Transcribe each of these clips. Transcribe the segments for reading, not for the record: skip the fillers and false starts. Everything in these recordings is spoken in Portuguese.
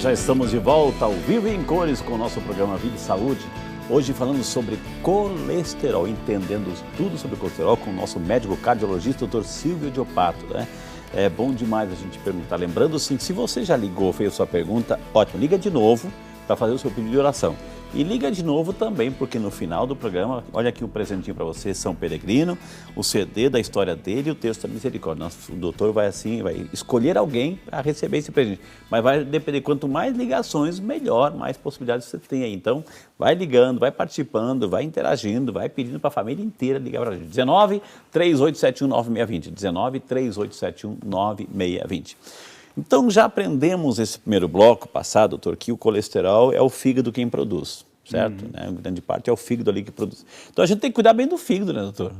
Já estamos de volta ao vivo e em cores com o nosso programa Vida e Saúde. Hoje falando sobre colesterol, entendendo tudo sobre colesterol com o nosso médico cardiologista, Dr. Silvio Diopato, né? É bom demais a gente perguntar. Lembrando, sim, se você já ligou, fez a sua pergunta, ótimo, liga de novo para fazer o seu pedido de oração. E liga de novo também, porque no final do programa, olha aqui um presentinho para você, São Peregrino, o CD da história dele e o texto da misericórdia. O doutor vai escolher alguém para receber esse presente. Mas vai depender, quanto mais ligações, melhor, mais possibilidades você tem aí. Então, vai ligando, vai participando, vai interagindo, vai pedindo para a família inteira ligar para a gente. 19-3871-9620. 19-3871-9620. Então, já aprendemos esse primeiro bloco passado, doutor, que o colesterol é o fígado quem produz, certo? Né? Grande parte é o fígado ali que produz. Então, a gente tem que cuidar bem do fígado, né, doutor?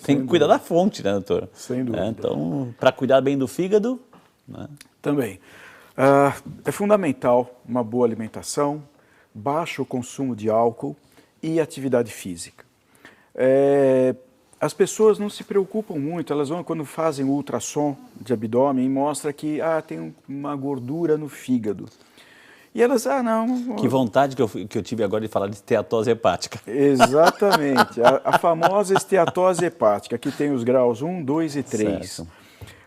Tem que cuidar da fonte, né, doutor? Sem dúvida. Então, para cuidar bem do fígado... Né? Também. É fundamental uma boa alimentação, baixo consumo de álcool e atividade física. As pessoas não se preocupam muito, elas vão quando fazem o ultrassom de abdômen e mostra que tem uma gordura no fígado. E elas, não... Que vontade que eu tive agora de falar de esteatose hepática. Exatamente, a famosa esteatose hepática, que tem os graus 1, 2 e 3. Certo.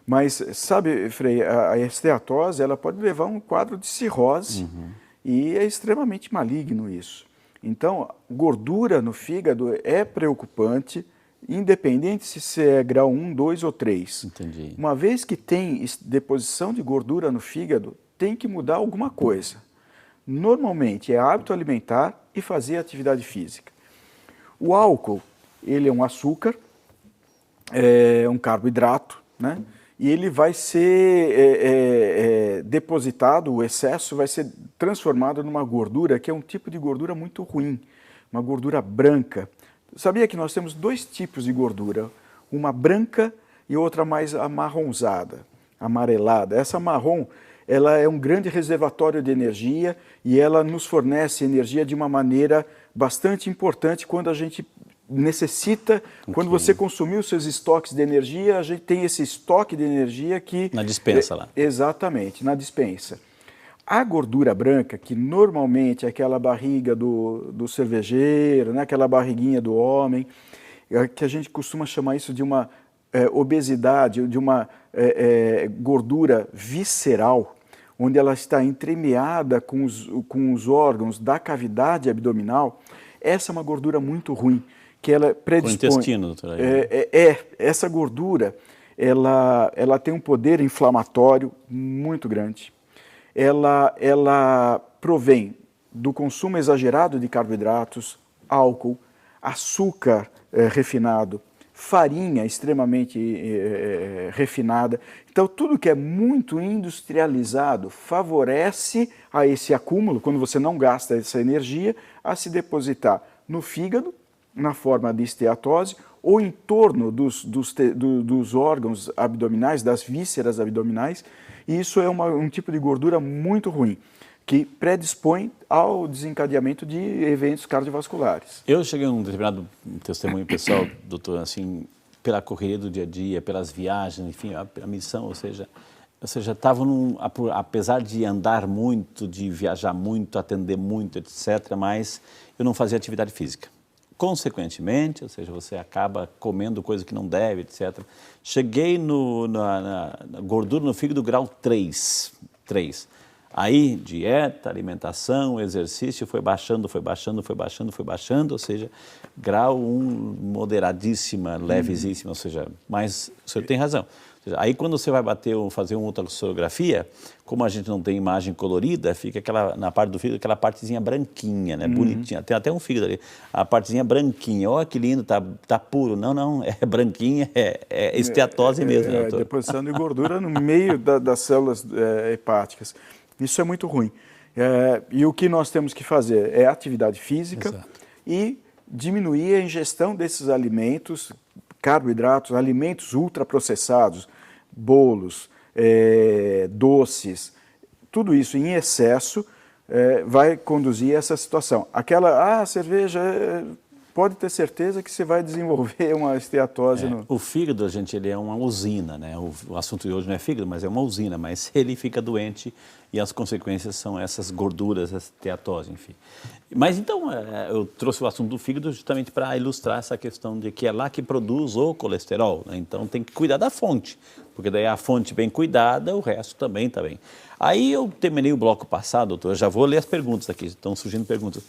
Mas, sabe, Frei, a esteatose ela pode levar a um quadro de cirrose e é extremamente maligno isso. Então, gordura no fígado é preocupante, independente se é grau 1, 2 ou 3. Entendi. Uma vez que tem deposição de gordura no fígado, tem que mudar alguma coisa. Normalmente é hábito alimentar e fazer atividade física. O álcool, ele é um açúcar, é um carboidrato, né? E ele vai ser depositado, o excesso vai ser transformado numa gordura, que é um tipo de gordura muito ruim, uma gordura branca. Sabia que nós temos dois tipos de gordura, uma branca e outra mais amarronzada, amarelada. Essa marrom, ela é um grande reservatório de energia e ela nos fornece energia de uma maneira bastante importante quando a gente necessita, quando você consumiu seus estoques de energia, a gente tem esse estoque de energia que... Na despensa lá. Exatamente, na despensa. A gordura branca, que normalmente é aquela barriga do cervejeiro, né, aquela barriguinha do homem, que a gente costuma chamar isso de uma obesidade, de uma gordura visceral, onde ela está entremeada com os órgãos da cavidade abdominal, essa é uma gordura muito ruim, que ela predispõe... Com o intestino, doutor. Essa gordura, ela tem um poder inflamatório muito grande. Ela provém do consumo exagerado de carboidratos, álcool, açúcar refinado, farinha extremamente refinada. Então, tudo que é muito industrializado favorece a esse acúmulo, quando você não gasta essa energia, a se depositar no fígado, na forma de esteatose, ou em torno dos órgãos abdominais, das vísceras abdominais, e isso é um tipo de gordura muito ruim, que predispõe ao desencadeamento de eventos cardiovasculares. Eu cheguei a um determinado testemunho pessoal, doutor, assim, pela correria do dia a dia, pelas viagens, enfim, a missão, ou seja, estava apesar de andar muito, de viajar muito, atender muito, etc., mas eu não fazia atividade física. Consequentemente, ou seja, você acaba comendo coisa que não deve, etc. Cheguei na gordura no fígado grau 3. Aí, dieta, alimentação, exercício, foi baixando, ou seja, grau 1, moderadíssima, levezíssima, ou seja, mas o senhor tem razão. Aí quando você vai fazer uma ultrassonografia, como a gente não tem imagem colorida, fica na parte do fígado, aquela partezinha branquinha, né, bonitinha, tem até um fígado ali, a partezinha branquinha, olha que lindo, tá puro, não, é branquinha, é esteatose mesmo, né, doutor? Deposição de gordura no meio das células hepáticas, isso é muito ruim. E o que nós temos que fazer é atividade física. Exato. E diminuir a ingestão desses alimentos, carboidratos, alimentos ultraprocessados, bolos, doces, tudo isso em excesso vai conduzir a essa situação. Aquela, cerveja pode ter certeza que você vai desenvolver uma esteatose. O fígado, gente, ele é uma usina, né? O assunto de hoje não é fígado, mas é uma usina, mas ele fica doente e as consequências são essas gorduras, essa esteatose, enfim. Mas então, eu trouxe o assunto do fígado justamente para ilustrar essa questão de que é lá que produz o colesterol, né? Então tem que cuidar da fonte, porque daí a fonte bem cuidada, o resto também está bem. Aí eu terminei o bloco passado, doutor, eu já vou ler as perguntas aqui, estão surgindo perguntas.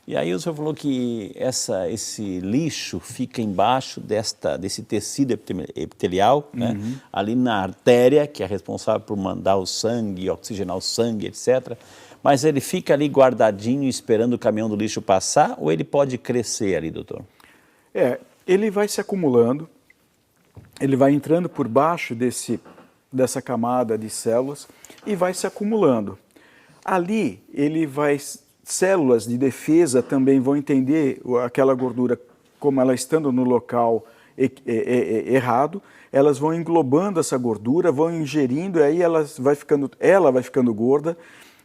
E aí o senhor falou que esse lixo fica embaixo desse tecido epitelial, né? Ali na artéria, que é responsável por mandar o sangue, oxigenar o sangue, etc. Mas ele fica ali guardadinho, esperando o caminhão do lixo passar, ou ele pode crescer ali, doutor? Ele vai se acumulando, ele vai entrando por baixo dessa camada de células e vai se acumulando. Ali ele vai... Células de defesa também vão entender aquela gordura como ela estando no local errado, elas vão englobando essa gordura, vão ingerindo, e aí ela vai ficando gorda,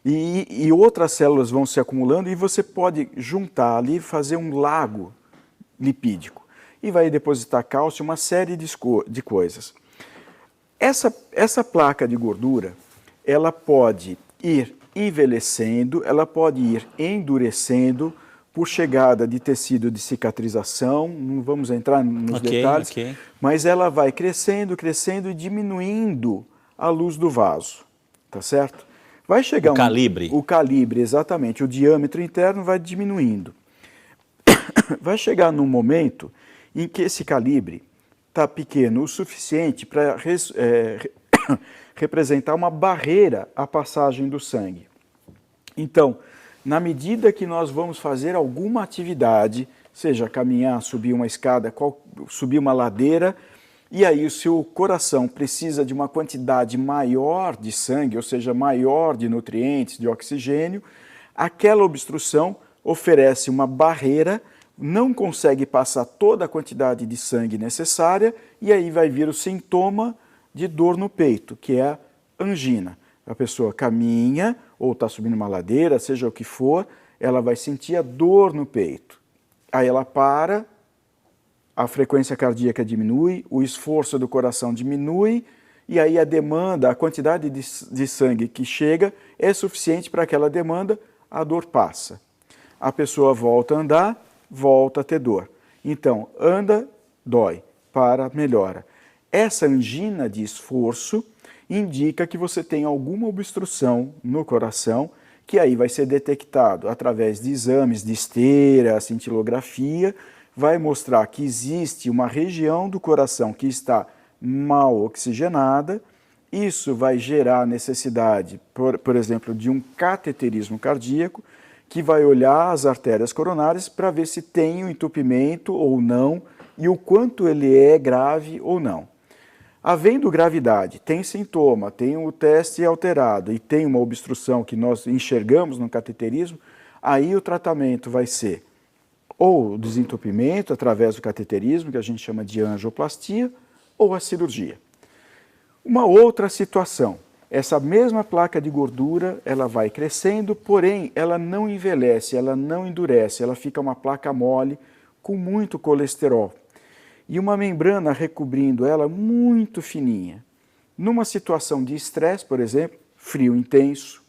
e outras células vão se acumulando, e você pode juntar ali e fazer um lago lipídico. E vai depositar cálcio, uma série de coisas. Essa placa de gordura, ela pode ir envelhecendo, ela pode ir endurecendo por chegada de tecido de cicatrização, não vamos entrar nos detalhes, mas ela vai crescendo, crescendo e diminuindo a luz do vaso, tá certo? Vai chegar calibre. O calibre, exatamente, o diâmetro interno vai diminuindo. Vai chegar num momento em que esse calibre está pequeno o suficiente para representar uma barreira à passagem do sangue. Então, na medida que nós vamos fazer alguma atividade, seja caminhar, subir uma escada, subir uma ladeira, e aí o seu coração precisa de uma quantidade maior de sangue, ou seja, maior de nutrientes, de oxigênio, aquela obstrução oferece uma barreira, não consegue passar toda a quantidade de sangue necessária, e aí vai vir o sintoma de dor no peito, que é a angina. A pessoa caminha ou está subindo uma ladeira, seja o que for, ela vai sentir a dor no peito. Aí ela para, a frequência cardíaca diminui, o esforço do coração diminui, e aí a demanda, a quantidade de sangue que chega é suficiente para aquela demanda, a dor passa. A pessoa volta a andar, volta a ter dor. Então, anda, dói, para, melhora. Essa angina de esforço indica que você tem alguma obstrução no coração, que aí vai ser detectado através de exames de esteira, cintilografia, vai mostrar que existe uma região do coração que está mal oxigenada, isso vai gerar necessidade, por exemplo, de um cateterismo cardíaco, que vai olhar as artérias coronárias para ver se tem um entupimento ou não, e o quanto ele é grave ou não. Havendo gravidade, tem sintoma, tem o teste alterado e tem uma obstrução que nós enxergamos no cateterismo, aí o tratamento vai ser ou o desentupimento através do cateterismo, que a gente chama de angioplastia, ou a cirurgia. Uma outra situação, essa mesma placa de gordura, ela vai crescendo, porém ela não envelhece, ela não endurece, ela fica uma placa mole com muito colesterol. E uma membrana recobrindo ela muito fininha. Numa situação de estresse, por exemplo, frio intenso,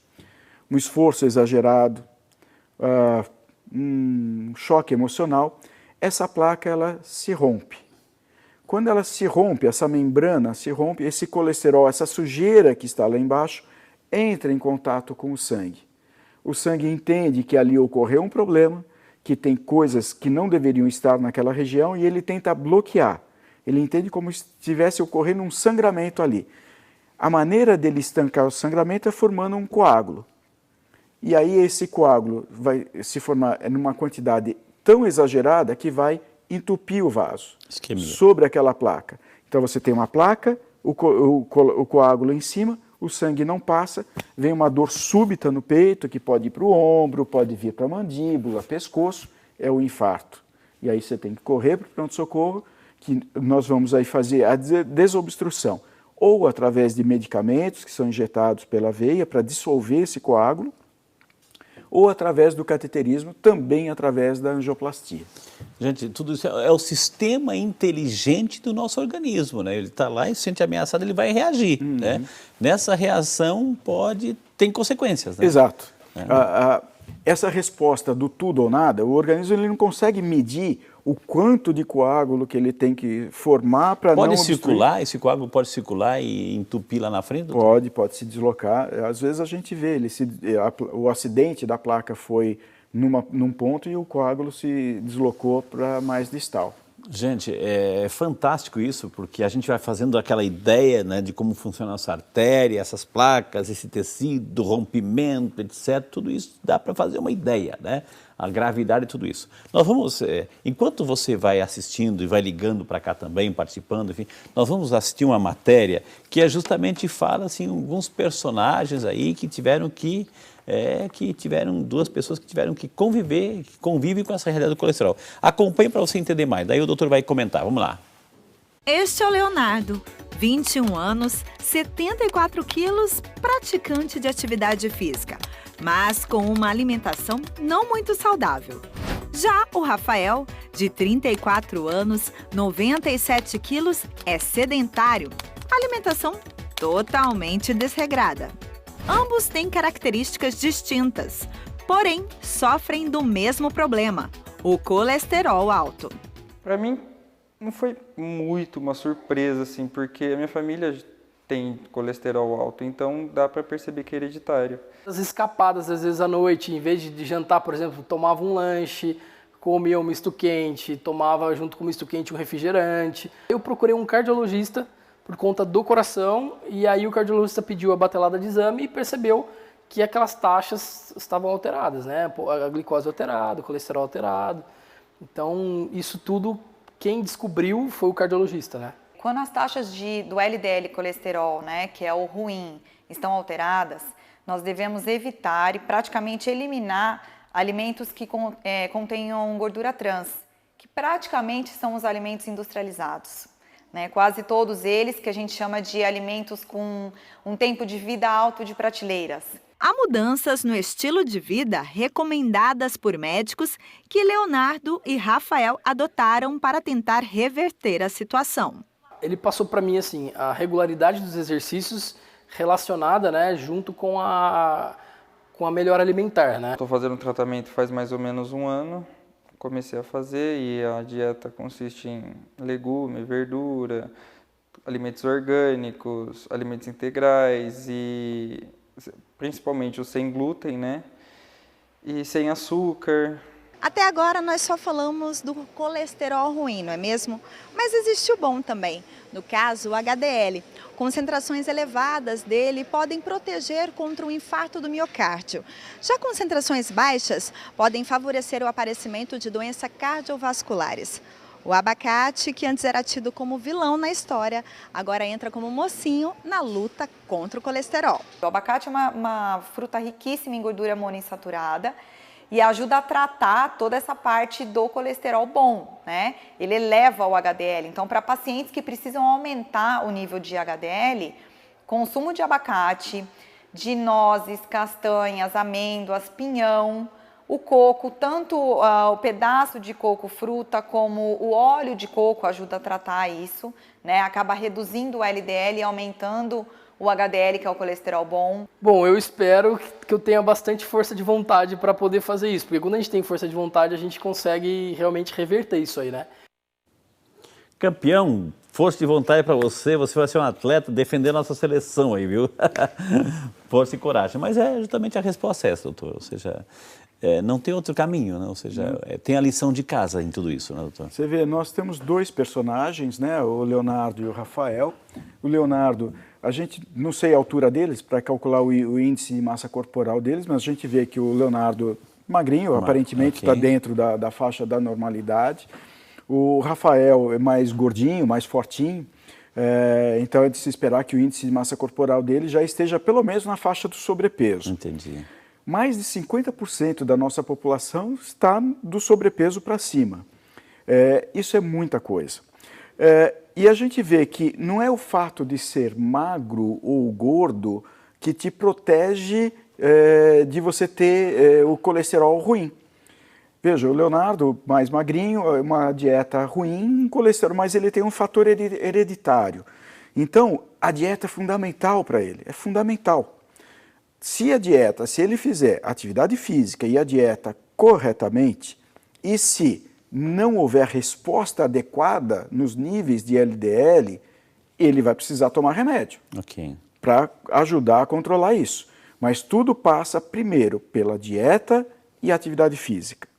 um esforço exagerado, um choque emocional, essa placa ela se rompe. Quando ela se rompe, essa membrana se rompe, esse colesterol, essa sujeira que está lá embaixo, entra em contato com o sangue. O sangue entende que ali ocorreu um problema, que tem coisas que não deveriam estar naquela região e ele tenta bloquear. Ele entende como se estivesse ocorrendo um sangramento ali. A maneira dele estancar o sangramento é formando um coágulo. E aí esse coágulo vai se formar numa quantidade tão exagerada que vai entupir o vaso sobre aquela placa. Então você tem uma placa, o coágulo em cima, o sangue não passa, vem uma dor súbita no peito, que pode ir para o ombro, pode vir para a mandíbula, pescoço, é o infarto. E aí você tem que correr para o pronto-socorro, que nós vamos aí fazer a desobstrução, ou através de medicamentos que são injetados pela veia para dissolver esse coágulo, ou através do cateterismo, também através da angioplastia. Gente, tudo isso é o sistema inteligente do nosso organismo, né? Ele está lá e se sente ameaçado, ele vai reagir, né? Nessa reação tem consequências, né? Exato. Essa resposta do tudo ou nada, o organismo ele não consegue medir o quanto de coágulo que ele tem que formar para não obstruir. Pode circular, esse coágulo pode circular e entupir lá na frente, doutor? Pode se deslocar. Às vezes a gente vê, o acidente da placa foi num ponto e o coágulo se deslocou para mais distal. Gente, é fantástico isso, porque a gente vai fazendo aquela ideia, né, de como funciona essa artéria, essas placas, esse tecido, rompimento, etc. Tudo isso dá para fazer uma ideia, né? A gravidade e tudo isso. Nós vamos, enquanto você vai assistindo e vai ligando para cá também, participando, enfim, nós vamos assistir uma matéria que justamente fala, assim, alguns personagens aí que tiveram duas pessoas que tiveram que convivem com essa realidade do colesterol. Acompanhe para você entender mais, daí o doutor vai comentar, vamos lá. Este é o Leonardo, 21 anos, 74 quilos, praticante de atividade física, mas com uma alimentação não muito saudável. Já o Rafael, de 34 anos, 97 quilos, é sedentário, alimentação totalmente desregrada. Ambos têm características distintas, porém sofrem do mesmo problema, o colesterol alto. Para mim, não foi muito uma surpresa, assim, porque a minha família tem colesterol alto, então dá para perceber que é hereditário. As escapadas, às vezes à noite, em vez de jantar, por exemplo, tomava um lanche, comia um misto quente, tomava junto com o misto quente um refrigerante. Eu procurei um cardiologista por conta do coração, e aí o cardiologista pediu a batelada de exame e percebeu que aquelas taxas estavam alteradas, né? A glicose alterada, o colesterol alterado. Então, isso tudo, quem descobriu foi o cardiologista, né? Quando as taxas do LDL colesterol, né, que é o ruim, estão alteradas, nós devemos evitar e praticamente eliminar alimentos que contenham gordura trans, que praticamente são os alimentos industrializados. Né, quase todos eles que a gente chama de alimentos com um tempo de vida alto de prateleiras. Há mudanças no estilo de vida recomendadas por médicos que Leonardo e Rafael adotaram para tentar reverter a situação. Ele passou para mim assim, a regularidade dos exercícios relacionada, né, junto com a melhora alimentar. Né? Estou fazendo tratamento faz mais ou menos um ano. Comecei a fazer e a dieta consiste em legume, verdura, alimentos orgânicos, alimentos integrais e principalmente o sem glúten, né? E sem açúcar. Até agora nós só falamos do colesterol ruim, não é mesmo? Mas existe o bom também, no caso o HDL. Concentrações elevadas dele podem proteger contra o infarto do miocárdio. Já concentrações baixas podem favorecer o aparecimento de doenças cardiovasculares. O abacate, que antes era tido como vilão na história, agora entra como mocinho na luta contra o colesterol. O abacate é uma fruta riquíssima em gordura monoinsaturada, e ajuda a tratar toda essa parte do colesterol bom, né? Ele eleva o HDL. Então, para pacientes que precisam aumentar o nível de HDL, consumo de abacate, de nozes, castanhas, amêndoas, pinhão, o coco, tanto o pedaço de coco fruta como o óleo de coco ajuda a tratar isso, né? Acaba reduzindo o LDL e aumentando o HDL, que é o colesterol bom. Bom, eu espero que eu tenha bastante força de vontade para poder fazer isso, porque quando a gente tem força de vontade, a gente consegue realmente reverter isso aí, né? Campeão, força de vontade para você vai ser um atleta defender nossa seleção aí, viu? Força e coragem. Mas é justamente a resposta é essa, doutor. Ou seja, não tem outro caminho, né? Ou seja, tem a lição de casa em tudo isso, né, doutor? Você vê, nós temos dois personagens, né? O Leonardo e o Rafael. O Leonardo, a gente não sei a altura deles para calcular o índice de massa corporal deles, mas a gente vê que o Leonardo magrinho, aparentemente está dentro da faixa da normalidade. O Rafael é mais gordinho, mais fortinho, então é de se esperar que o índice de massa corporal dele já esteja pelo menos na faixa do sobrepeso. Entendi. Mais de 50% da nossa população está do sobrepeso para cima. Isso é muita coisa. E a gente vê que não é o fato de ser magro ou gordo que te protege de você ter o colesterol ruim. Veja, o Leonardo, mais magrinho, uma dieta ruim, um colesterol, mas ele tem um fator hereditário. Então, a dieta é fundamental para ele, é fundamental. Se ele fizer atividade física e a dieta corretamente, e se não houver resposta adequada nos níveis de LDL, ele vai precisar tomar remédio para ajudar a controlar isso. Mas tudo passa primeiro pela dieta e atividade física.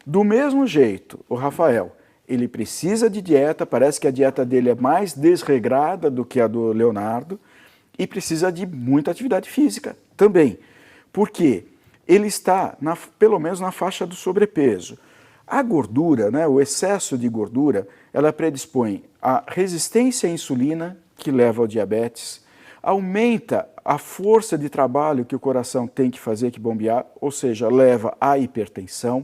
Do mesmo jeito, o Rafael, ele precisa de dieta, parece que a dieta dele é mais desregrada do que a do Leonardo, e precisa de muita atividade física também, porque ele está, pelo menos na faixa do sobrepeso. A gordura, né, o excesso de gordura, ela predispõe à resistência à insulina, que leva ao diabetes, aumenta a força de trabalho que o coração tem que fazer, que bombear, ou seja, leva à hipertensão,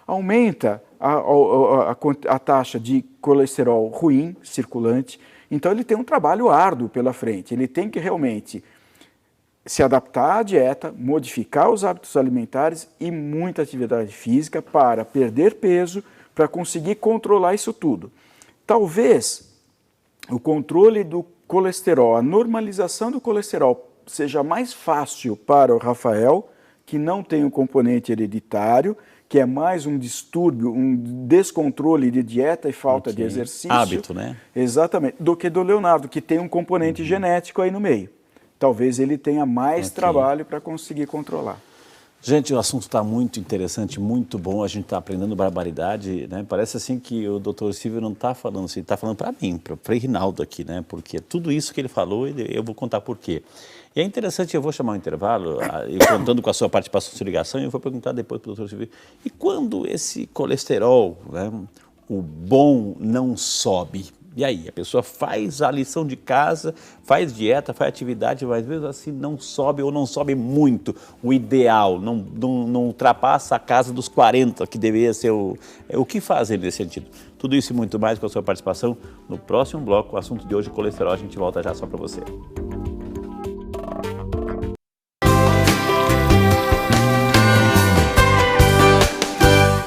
aumenta a taxa de colesterol ruim circulante. Então ele tem um trabalho árduo pela frente, ele tem que realmente se adaptar à dieta, modificar os hábitos alimentares e muita atividade física para perder peso, para conseguir controlar isso tudo. Talvez o controle do colesterol, a normalização do colesterol seja mais fácil para o Rafael, que não tem um componente hereditário, que é mais um distúrbio, um descontrole de dieta e falta de exercício. Hábito, né? Exatamente, do que do Leonardo, que tem um componente genético aí no meio. Talvez ele tenha mais trabalho para conseguir controlar. Gente, o assunto está muito interessante, muito bom, a gente está aprendendo barbaridade, né? Parece assim que o Dr. Silvio não está falando assim, está falando para mim, para o Frei Rinaldo aqui, né? Porque tudo isso que ele falou, eu vou contar por quê. E é interessante, eu vou chamar um intervalo, contando com a sua participação, sua ligação, e eu vou perguntar depois para o Dr. Silvio, e quando esse colesterol, né, o bom não sobe? E aí, a pessoa faz a lição de casa, faz dieta, faz atividade, mas mesmo assim não sobe ou não sobe muito o ideal, não ultrapassa a casa dos 40, que deveria ser o que fazer nesse sentido. Tudo isso e muito mais com a sua participação no próximo bloco. O assunto de hoje, colesterol, a gente volta já só para você.